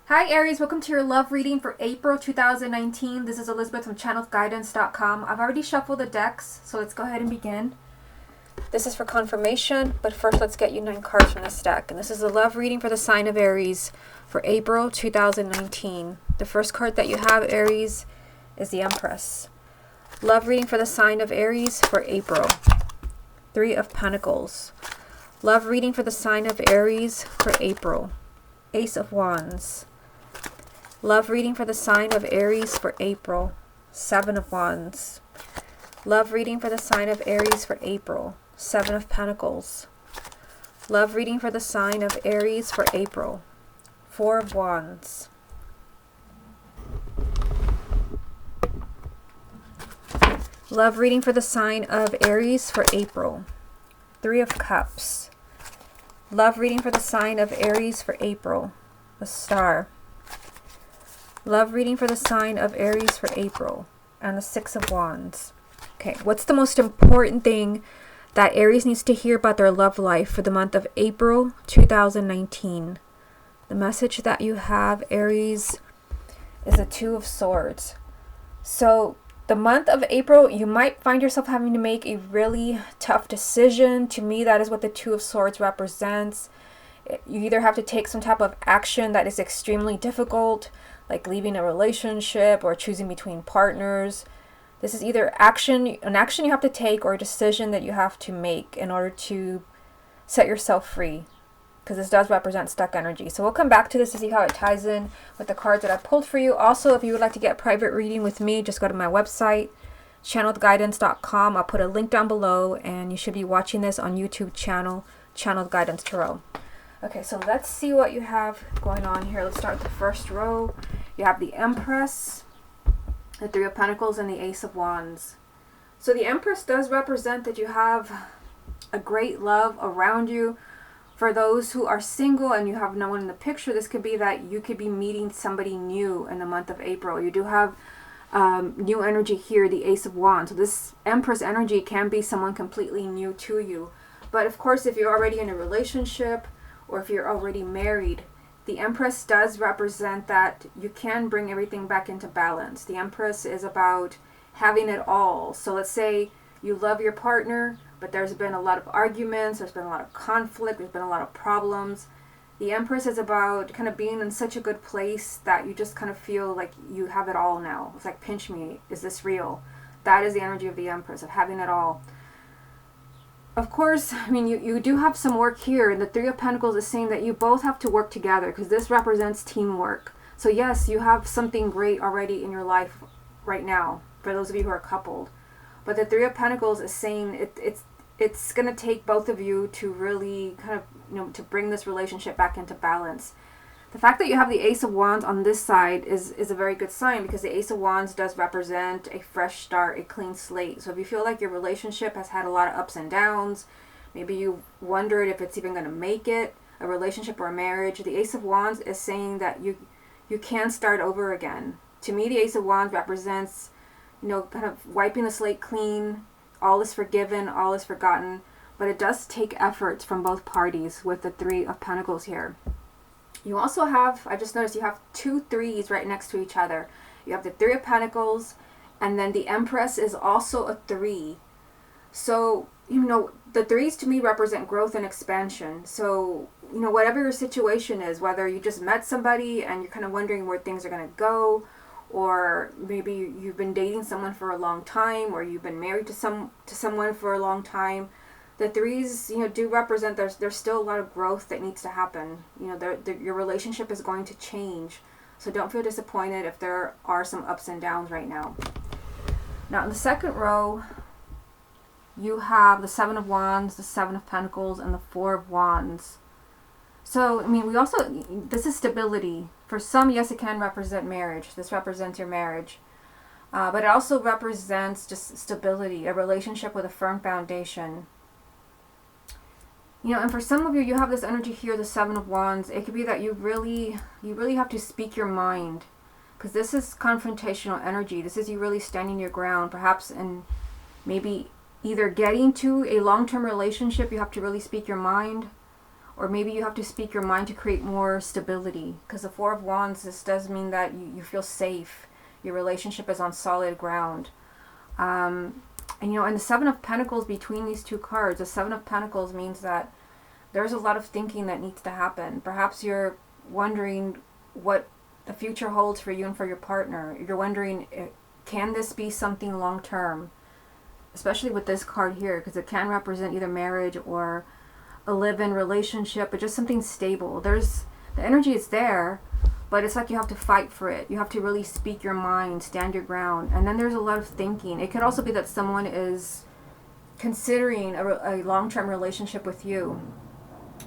Hi Aries, welcome to your love reading for April 2019. This is Elizabeth from channelguidance.com. I've already shuffled the decks, so let's go ahead and begin. This is for confirmation, but first let's get you 9 cards from this deck. And this is the love reading for the sign of Aries for April 2019. The first card that you have, Aries, is the Empress. Love reading for the sign of Aries for April. 3 of Pentacles. Love reading for the sign of Aries for April. Ace of Wands. Love reading for the sign of Aries for April. 7 of Wands. Love reading for the sign of Aries for April. 7 of Pentacles. Love reading for the sign of Aries for April. 4 of Wands. Love reading for the sign of Aries for April. 3 of Cups. Love reading for the sign of Aries for April. The Star. Love reading for the sign of Aries for April. And the 6 of Wands. Okay, what's the most important thing that Aries needs to hear about their love life for the month of April 2019? The message that you have, Aries, is the 2 of Swords. So the month of April, you might find yourself having to make a really tough decision. To me, that is what the 2 of Swords represents. You either have to take some type of action that is extremely difficult, like leaving a relationship or choosing between partners. This is either an action you have to take, or a decision that you have to make in order to set yourself free, because this does represent stuck energy. So we'll come back to this to see how it ties in with the cards that I pulled for you. Also, if you would like to get a private reading with me, just go to my website, channelguidance.com. I'll put a link down below, and you should be watching this on YouTube channel, Channeled Guidance Tarot. Okay, so let's see what you have going on here. Let's start with the first row. You have the Empress, the 3 of Pentacles, and the Ace of Wands. So the Empress does represent that you have a great love around you. For those who are single and you have no one in the picture, this could be that you could be meeting somebody new in the month of April. You do have new energy here, the Ace of Wands. So this Empress energy can be someone completely new to you. But of course, if you're already in a relationship or if you're already married, the Empress does represent that you can bring everything back into balance. The Empress is about having it all. So let's say you love your partner, but there's been a lot of arguments, there's been a lot of conflict, there's been a lot of problems. The Empress is about kind of being in such a good place that you just kind of feel like you have it all now. It's like, pinch me, is this real? That is the energy of the Empress, of having it all. Of course, I mean, you do have some work here, and the 3 of Pentacles is saying that you both have to work together, because this represents teamwork. So yes, you have something great already in your life right now, for those of you who are coupled. But the 3 of Pentacles is saying it's going to take both of you to really kind of, to bring this relationship back into balance. The fact that you have the Ace of Wands on this side is a very good sign, because the Ace of Wands does represent a fresh start, a clean slate. So if you feel like your relationship has had a lot of ups and downs, maybe you wondered if it's even going to make it, a relationship or a marriage, the Ace of Wands is saying that you can start over again. To me, the Ace of Wands represents, kind of wiping the slate clean. All is forgiven, all is forgotten. But it does take efforts from both parties with the 3 of Pentacles here. You also have, I just noticed you have 2 3s right next to each other. You have the 3 of Pentacles, and then the Empress is also a 3. So, the 3s to me represent growth and expansion. So, whatever your situation is, whether you just met somebody and you're kind of wondering where things are going to go, or maybe you've been dating someone for a long time, or you've been married to someone for a long time, the 3s, do represent there's still a lot of growth that needs to happen. Your relationship is going to change. So don't feel disappointed if there are some ups and downs right now. Now in the second row, you have the 7 of Wands, the 7 of Pentacles, and the 4 of Wands. So, this is stability. For some, yes, it can represent marriage. This represents your marriage. But it also represents just stability, a relationship with a firm foundation. And for some of you, you have this energy here, the 7 of Wands. It could be that you really have to speak your mind, because this is confrontational energy. This is you really standing your ground, perhaps, and maybe either getting to a long-term relationship, you have to really speak your mind, Or maybe you have to speak your mind to create more stability. Because the Four of Wands, this does mean that you feel safe. Your relationship is on solid ground. And the Seven of Pentacles between these two cards, the Seven of Pentacles means that there's a lot of thinking that needs to happen. Perhaps you're wondering what the future holds for you and for your partner. You're wondering, can this be something long term? Especially with this card here, because it can represent either marriage or a live-in relationship, but just something stable. The energy is there, but it's like you have to fight for it. You have to really speak your mind, stand your ground. And then there's a lot of thinking. It could also be that someone is considering a long-term relationship with you.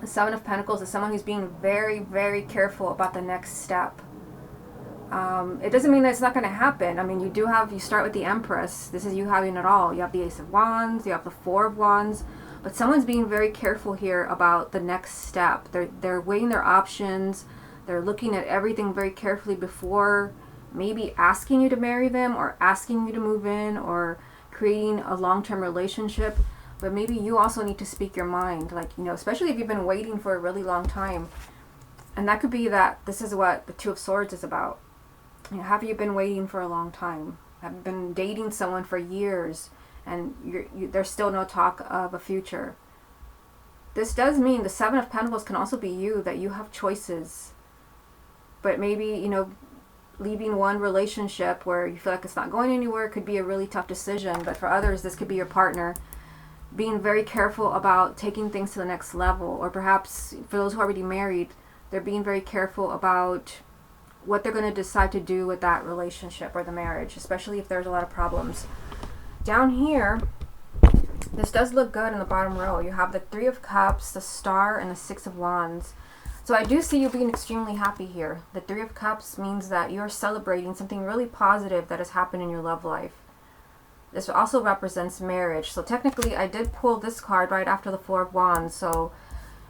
The Seven of Pentacles is someone who's being very, very careful about the next step. It doesn't mean that it's not going to happen. I mean, you start with the Empress. This is you having it all. You have the Ace of Wands, you have the Four of Wands, but someone's being very careful here about the next step. They're weighing their options. They're looking at everything very carefully before maybe asking you to marry them or asking you to move in or creating a long-term relationship. But maybe you also need to speak your mind, especially if you've been waiting for a really long time. And that could be that this is what the Two of Swords is about. Have you been waiting for a long time? Have you been dating someone for years and there's still no talk of a future? This does mean the Seven of Pentacles can also be you, that you have choices. But maybe, leaving one relationship where you feel like it's not going anywhere could be a really tough decision. But for others, this could be your partner being very careful about taking things to the next level. Or perhaps for those who are already married, they're being very careful about what they're going to decide to do with that relationship or the marriage, especially if there's a lot of problems. Down here, this does look good in the bottom row. You have the Three of Cups, the Star, and the Six of Wands. So I do see you being extremely happy here. The Three of Cups means that you're celebrating something really positive that has happened in your love life. This also represents marriage. So technically, I did pull this card right after the Four of Wands. So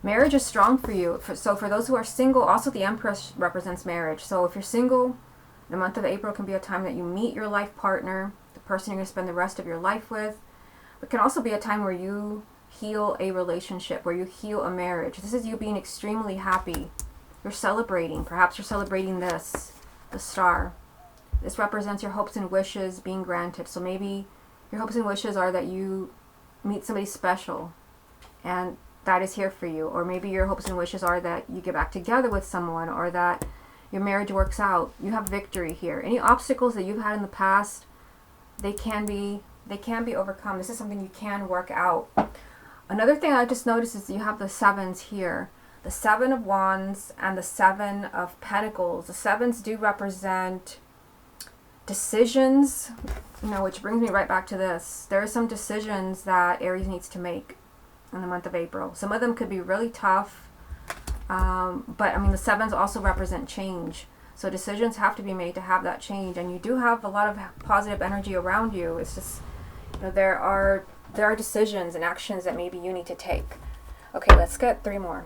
marriage is strong for you. So for those who are single, also the Empress represents marriage. So if you're single, the month of April can be a time that you meet your life partner, the person you're going to spend the rest of your life with. It can also be a time where you heal a relationship, where you heal a marriage. This is you being extremely happy. You're celebrating. Perhaps you're celebrating this, the Star. This represents your hopes and wishes being granted. So maybe your hopes and wishes are that you meet somebody special and that is here for you. Or maybe your hopes and wishes are that you get back together with someone, or that your marriage works out. You have victory here. Any obstacles that you've had in the past, they can be overcome. This is something you can work out. Another thing I just noticed is you have the sevens here. The Seven of Wands and the Seven of Pentacles. The sevens do represent decisions, which brings me right back to this. There are some decisions that Aries needs to make in the month of April. Some of them could be really tough, but the sevens also represent change. So decisions have to be made to have that change, and you do have a lot of positive energy around you. It's just, there are decisions and actions that maybe you need to take. Okay, let's get three more.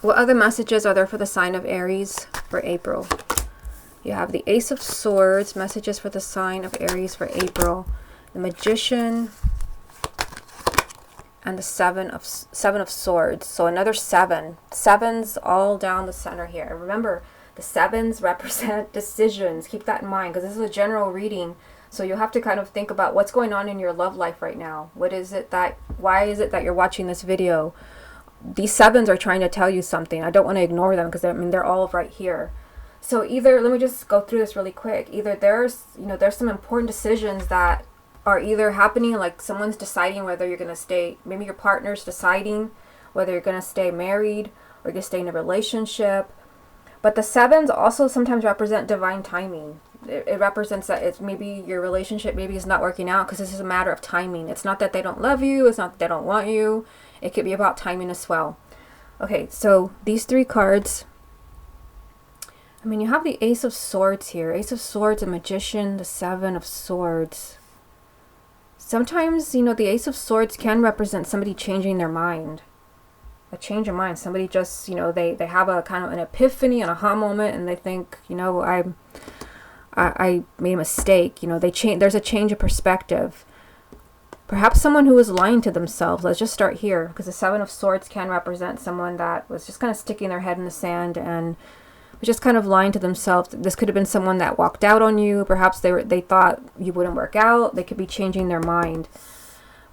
What other messages are there for the sign of Aries for April? You have the Ace of Swords, messages for the sign of Aries for April. The Magician, and the Seven of Swords. So another seven. Sevens all down the center here. Remember, the sevens represent decisions. Keep that in mind, because this is a general reading. So you'll have to kind of think about what's going on in your love life right now. Why is it that you're watching this video? These sevens are trying to tell you something. I don't want to ignore them, because they're all right here. So either, let me just go through this really quick. Either there's some important decisions that are either happening, like someone's deciding whether you're going to stay, maybe your partner's deciding whether you're going to stay married or you're going to stay in a relationship. But the sevens also sometimes represent divine timing. It represents that it's maybe your relationship maybe is not working out because this is a matter of timing. It's not that they don't love you. It's not that they don't want you. It could be about timing as well. Okay, so these three cards, you have the Ace of Swords here. Ace of Swords, a Magician, the Seven of Swords. Sometimes, the Ace of Swords can represent somebody changing their mind. A change of mind. Somebody just, they have a kind of an epiphany, an aha moment, and they think, I made a mistake. There's a change of perspective. Perhaps someone who is lying to themselves. Let's just start here, because the Seven of Swords can represent someone that was just kind of sticking their head in the sand and was just kind of lying to themselves. This could have been someone that walked out on you. Perhaps they thought you wouldn't work out. They could be changing their mind.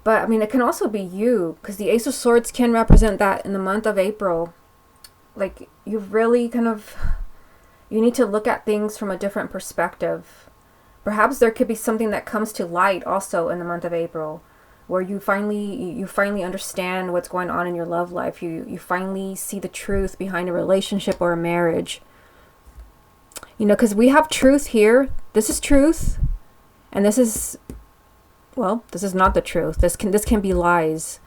But I mean, it can also be you, because the Ace of Swords can represent that in the month of April. Like, you really you need to look at things from a different perspective. Perhaps there could be something that comes to light also in the month of April, where you finally understand what's going on in your love life. You finally see the truth behind a relationship or a marriage. You know, because we have truth here. This is truth, and this is not the truth. This can be lies.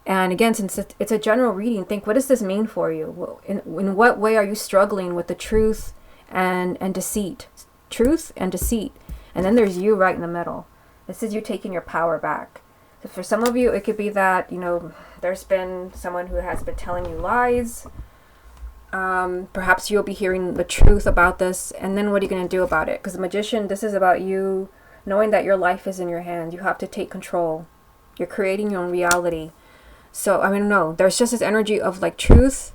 And again, since it's a general reading, think, what does this mean for you? In what way are you struggling with the truth and deceit? Truth and deceit. And then there's you right in the middle. This is you taking your power back. So for some of you, it could be that, you know, there's been someone who has been telling you lies. Perhaps you'll be hearing the truth about this. And then what are you going to do about it? Because the Magician, this is about you knowing that your life is in your hands. You have to take control. You're creating your own reality. So, I mean, no, there's just this energy of like truth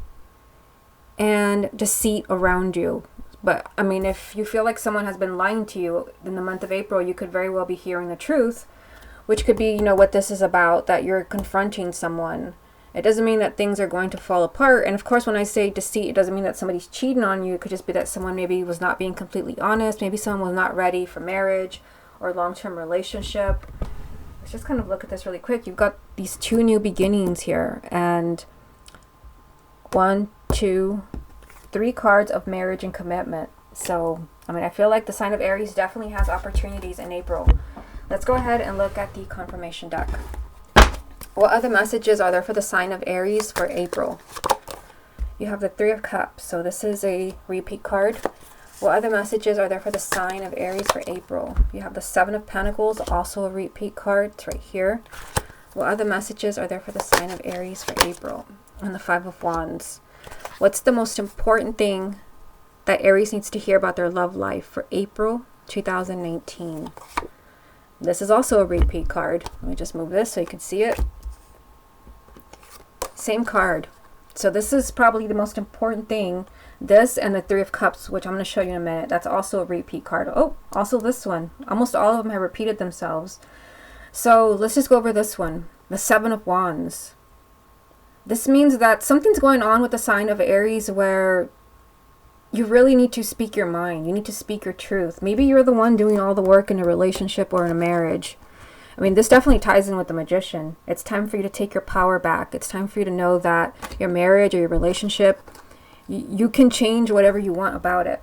and deceit around you. But, I mean, if you feel like someone has been lying to you in the month of April, you could very well be hearing the truth, which could be, you know, what this is about, that you're confronting someone. It doesn't mean that things are going to fall apart. And, of course, when I say deceit, it doesn't mean that somebody's cheating on you. It could just be that someone maybe was not being completely honest. Maybe someone was not ready for marriage or long-term relationship. Let's just kind of look at this really quick. You've got these two new beginnings here. And 1, 2, 3 cards of marriage and commitment. So, I mean, I feel like the sign of Aries definitely has opportunities in April. Let's go ahead and look at the confirmation deck. What other messages are there for the sign of Aries for April? You have the 3 of Cups. So this is a repeat card. What other messages are there for the sign of Aries for April? You have the 7 of Pentacles, also a repeat card. It's right here. What other messages are there for the sign of Aries for April? And the 5 of Wands. What's the most important thing that Aries needs to hear about their love life for April 2019? This is also a repeat card. Let me just move this so you can see it. Same card. So this is probably the most important thing. This and the 3 of Cups, which I'm going to show you in a minute. That's also a repeat card. Oh, also this one. Almost all of them have repeated themselves. So let's just go over this one. The 7 of Wands. This means that something's going on with the sign of Aries where you really need to speak your mind. You need to speak your truth. Maybe you're the one doing all the work in a relationship or in a marriage. I mean, this definitely ties in with the Magician. It's time for you to take your power back. It's time for you to know that your marriage or your relationship, you can change whatever you want about it.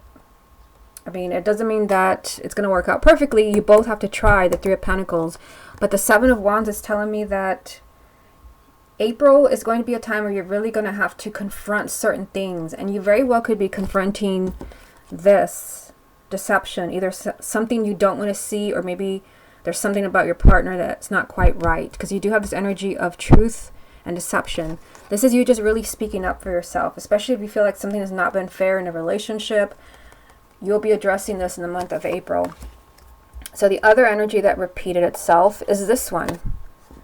I mean, it doesn't mean that it's going to work out perfectly. You both have to try, the 3 of Pentacles. But the 7 of Wands is telling me that April is going to be a time where you're really going to have to confront certain things. And you very well could be confronting this deception. Either something you don't want to see, or maybe there's something about your partner that's not quite right. Because you do have this energy of truth and deception. This is you just really speaking up for yourself. Especially if you feel like something has not been fair in a relationship. You'll be addressing this in the month of April. So the other energy that repeated itself is this one.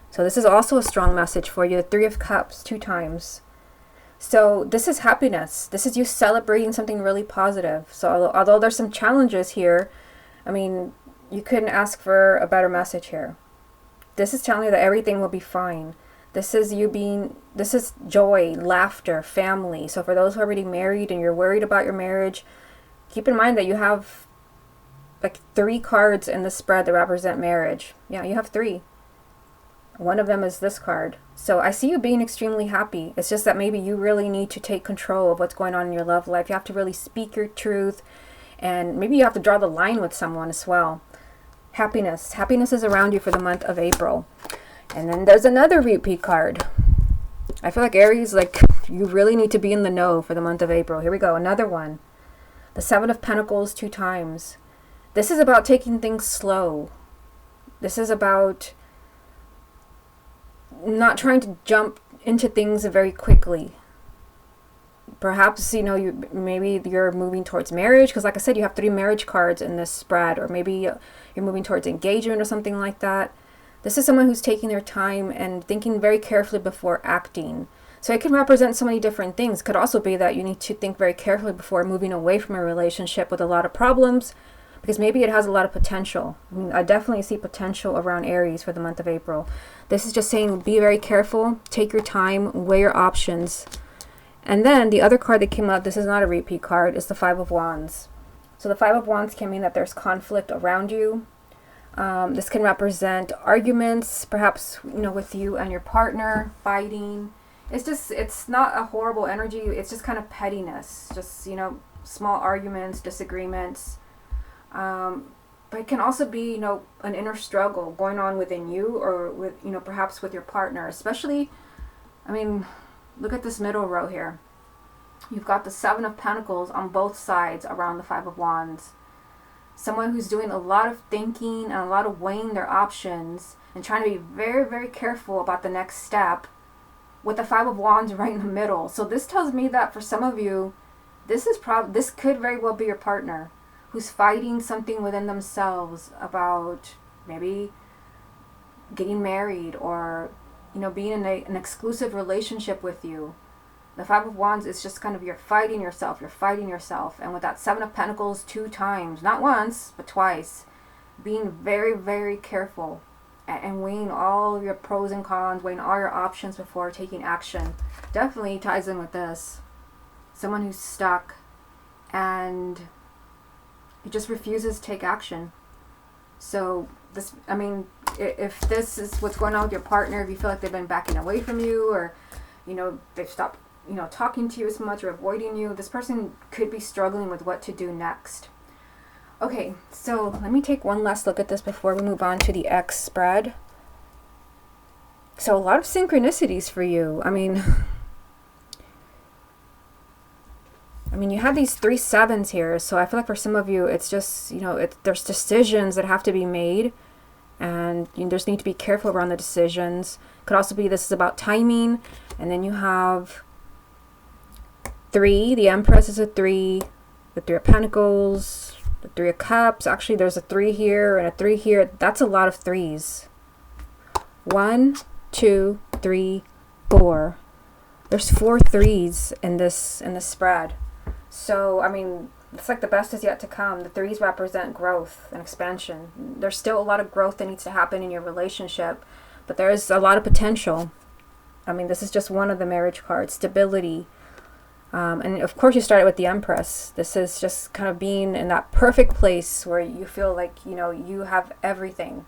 So this is also a strong message for you. The 3 of Cups 2 times. So this is happiness. This is you celebrating something really positive. So although there's some challenges here, I mean, you couldn't ask for a better message here. This is telling you that everything will be fine. This is joy, laughter, family. So for those who are already married and you're worried about your marriage, keep in mind that you have like 3 cards in the spread that represent marriage. Yeah, you have 3. One of them is this card. So I see you being extremely happy. It's just that maybe you really need to take control of what's going on in your love life. You have to really speak your truth. And maybe you have to draw the line with someone as well. Happiness. Happiness is around you for the month of April. And then there's another repeat card. I feel like Aries, like, you really need to be in the know for the month of April. Here we go. Another one. The 7 of Pentacles 2 times. This is about taking things slow. This is about not trying to jump into things very quickly. Perhaps, you know, maybe you're moving towards marriage, because like I said, you have 3 marriage cards in this spread, or maybe you're moving towards engagement or something like that. This is someone who's taking their time and thinking very carefully before acting. So it can represent so many different things. It could also be that you need to think very carefully before moving away from a relationship with a lot of problems, because maybe it has a lot of potential. I mean, I definitely see potential around Aries for the month of April. This is just saying be very careful, take your time, weigh your options. And then the other card that came out, this is not a repeat card, is the Five of Wands. So the Five of Wands can mean that there's conflict around you. This can represent arguments, perhaps, with you and your partner, fighting. It's not a horrible energy. It's just kind of pettiness, just, small arguments, disagreements. But it can also be, an inner struggle going on within you, or with, perhaps with your partner, especially, look at this middle row here. You've got the Seven of Pentacles on both sides around the Five of Wands. Someone who's doing a lot of thinking and a lot of weighing their options and trying to be very, very careful about the next step, with the Five of Wands right in the middle. So this tells me that for some of you, this could very well be your partner who's fighting something within themselves about maybe getting married, or being in an exclusive relationship with you. The Five of Wands is just kind of you're fighting yourself. And with that Seven of Pentacles 2 times, not once, but twice, being very, very careful and weighing all of your pros and cons, weighing all your options before taking action. Definitely ties in with this. Someone who's stuck and it just refuses to take action. So this, if this is what's going on with your partner, if you feel like they've been backing away from you, or they've stopped talking to you as much or avoiding you, this person could be struggling with what to do next. Okay, so let me take one last look at this before we move on to the X spread. So a lot of synchronicities for you. You have these 3 sevens here, so I feel like for some of you, it's just, there's decisions that have to be made, and you just need to be careful around the decisions. Could also be this is about timing, and then you have 3, the Empress is a 3, the 3 of Pentacles, the 3 of Cups. Actually, there's a 3 here and a 3 here. That's a lot of 3s. 1, 2, 3, 4. There's 4 3s in this spread. So, it's like the best is yet to come. The 3s represent growth and expansion. There's still a lot of growth that needs to happen in your relationship, but there's a lot of potential. This is just one of the marriage cards. Stability. And of course you started with the Empress. This is just kind of being in that perfect place where you feel like, you have everything.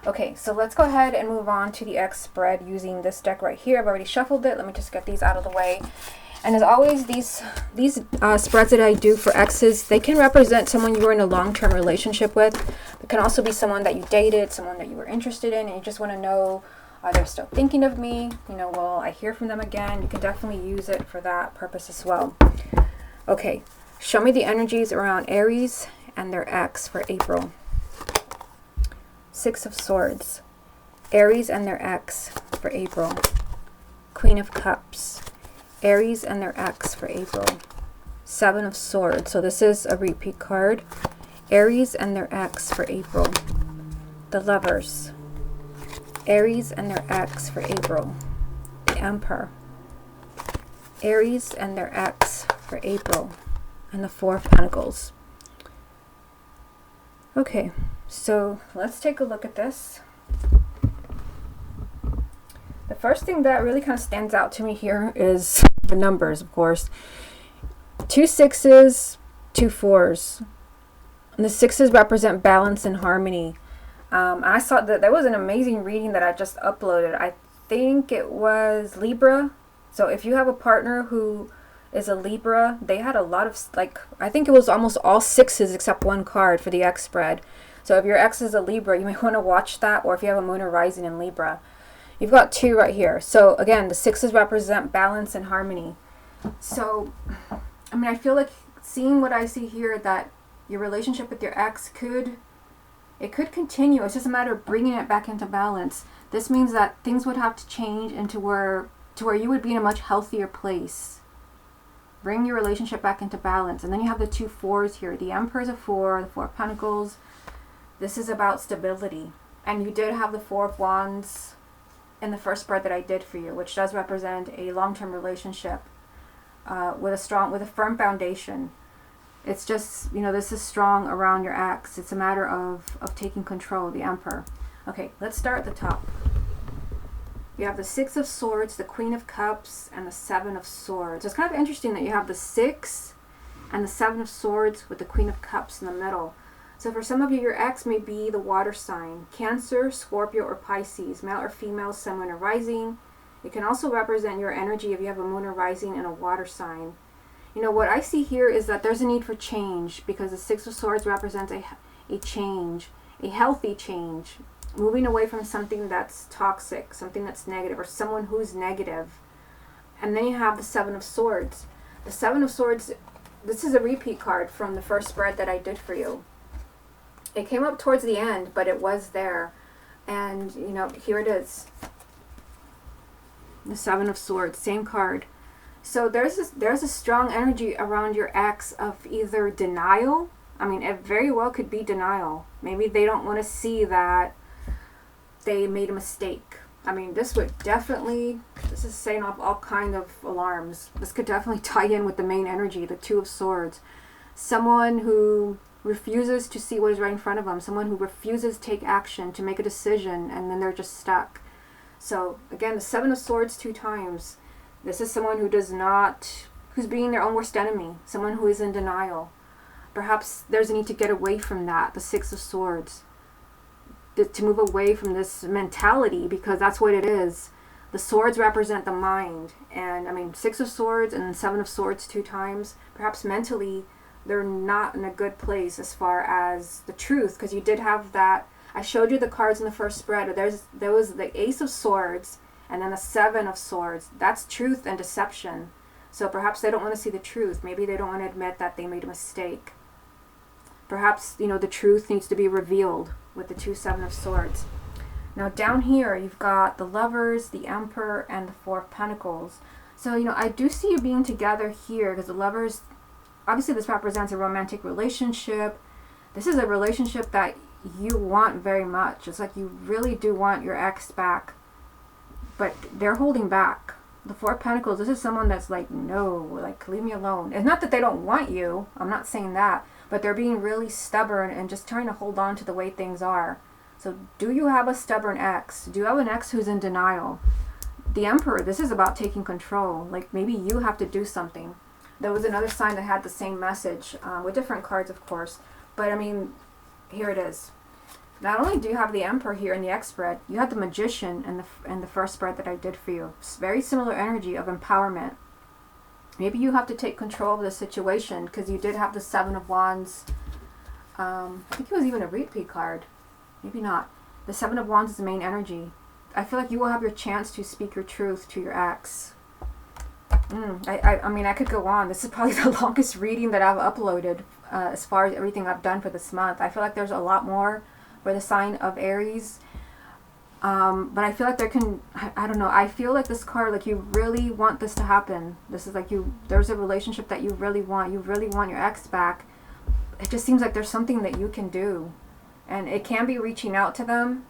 Okay, so let's go ahead and move on to the X spread using this deck right here. I've already shuffled it. Let me just get these out of the way. And as always, these spreads that I do for X's, they can represent someone you were in a long-term relationship with. It can also be someone that you dated, someone that you were interested in, and you just want to know, are they still thinking of me? Will I hear from them again? You can definitely use it for that purpose as well. Okay, show me the energies around Aries and their X for April. 6 of Swords. Aries and their X for April. Queen of Cups. Aries and their X for April. 7 of Swords. So this is a repeat card. Aries and their X for April. The Lovers. Aries and their X for April. The Emperor. Aries and their X for April. And the 4 of Pentacles. Okay, so let's take a look at this. The first thing that really kind of stands out to me here is the numbers, of course. 2 6s, 2 4s. And the 6s represent balance and harmony. I saw that there was an amazing reading that I just uploaded. I think it was Libra. So if you have a partner who is a Libra, they had a lot of, I think it was almost all 6s except 1 card for the X spread. So if your X is a Libra, you may want to watch that, or if you have a moon or rising in Libra. You've got 2 right here. So again, the 6s represent balance and harmony. So, I feel like seeing what I see here, that your relationship with your ex could continue. It's just a matter of bringing it back into balance. This means that things would have to change into where you would be in a much healthier place. Bring your relationship back into balance. And then you have the 2 4s here. The Emperor is a 4, the 4 of Pentacles. This is about stability. And you did have the Four of Wands in the first spread that I did for you, which does represent a long-term relationship with a firm foundation. It's just, this is strong around your ex. It's a matter of taking control, the Emperor. Okay, let's start at the top. You have the Six of Swords, the Queen of Cups, and the Seven of Swords. It's kind of interesting that you have the Six and the Seven of Swords with the Queen of Cups in the middle. So for some of you, your ex may be the water sign, Cancer, Scorpio, or Pisces, male or female, sun, moon, or rising. It can also represent your energy if you have a moon or rising in a water sign. What I see here is that there's a need for change, because the Six of Swords represents a change, a healthy change, moving away from something that's toxic, something that's negative, or someone who's negative. And then you have the Seven of Swords. The Seven of Swords, this is a repeat card from the first spread that I did for you. It came up towards the end, but it was there. And, here it is. The Seven of Swords, same card. So there's a strong energy around your ex of either denial. It very well could be denial. Maybe they don't want to see that they made a mistake. This is setting off all kind of alarms. This could definitely tie in with the main energy, the Two of Swords. Someone who refuses to see what is right in front of them. Someone who refuses to take action, to make a decision, and then they're just stuck. So again, the Seven of Swords 2 times. This is someone who's being their own worst enemy. Someone who is in denial. Perhaps there's a need to get away from that, the Six of Swords. To move away from this mentality, because that's what it is. The swords represent the mind. And Six of Swords and Seven of Swords 2 times. Perhaps mentally, they're not in a good place as far as the truth, because you did have that. I showed you the cards in the first spread. There was the Ace of Swords and then the Seven of Swords. That's truth and deception. So perhaps they don't want to see the truth. Maybe they don't want to admit that they made a mistake. Perhaps, the truth needs to be revealed with the 2 Seven of Swords. Now down here, you've got the Lovers, the Emperor, and the Four of Pentacles. So, I do see you being together here, because the Lovers, obviously this represents a romantic relationship. This is a relationship that you want very much. It's like you really do want your ex back, but they're holding back. The Four of Pentacles, this is someone that's like, no, leave me alone. It's not that they don't want you. I'm not saying that. But they're being really stubborn and just trying to hold on to the way things are. So do you have a stubborn ex? Do you have an ex who's in denial? The Emperor, this is about taking control. Maybe you have to do something. There was another sign that had the same message, with different cards, of course. But here it is. Not only do you have the Emperor here in the X spread, you had the Magician in the first spread that I did for you. It's very similar energy of empowerment. Maybe you have to take control of the situation, because you did have the Seven of Wands. I think it was even a repeat card. Maybe not. The Seven of Wands is the main energy. I feel like you will have your chance to speak your truth to your ex. I could go on. This is probably the longest reading that I've uploaded as far as everything I've done for this month. I feel like there's a lot more for the sign of Aries. But I feel like I don't know, I feel like this card, you really want this to happen. This is there's a relationship that you really want. You really want your ex back. It just seems like there's something that you can do. And it can be reaching out to them,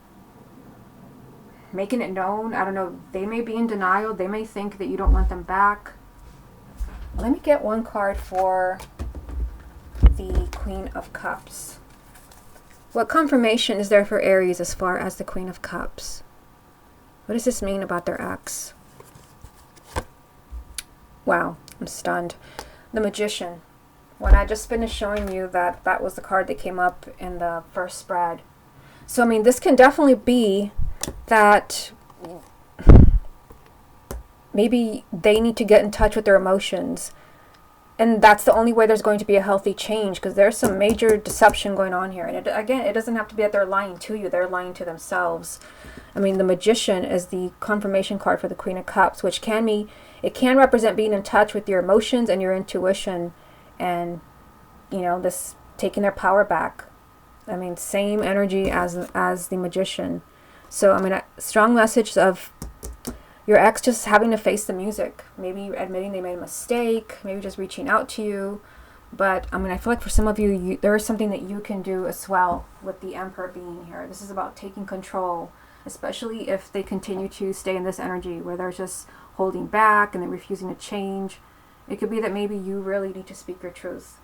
making it known. I don't know, they may be in denial. They may think that you don't want them back. Let me get one card for the Queen of Cups. What confirmation is there for Aries as far as the Queen of Cups? What does this mean about their ex? Wow, I'm stunned. The Magician. When I just finished showing you that was the card that came up in the first spread. So, this can definitely be that maybe they need to get in touch with their emotions. And that's the only way there's going to be a healthy change, because there's some major deception going on here. And it doesn't have to be that they're lying to you. They're lying to themselves. The Magician is the confirmation card for the Queen of Cups, which can represent being in touch with your emotions and your intuition, and, this taking their power back. Same energy as the Magician. So, a strong message of your ex just having to face the music. Maybe admitting they made a mistake. Maybe just reaching out to you. But I mean, I feel like for some of you, there is something that you can do as well with the Emperor being here. This is about taking control, especially if they continue to stay in this energy where they're just holding back and they're refusing to change. It could be that maybe you really need to speak your truth.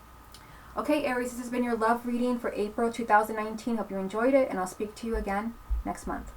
Okay, Aries, this has been your love reading for April 2019. Hope you enjoyed it, and I'll speak to you again next month.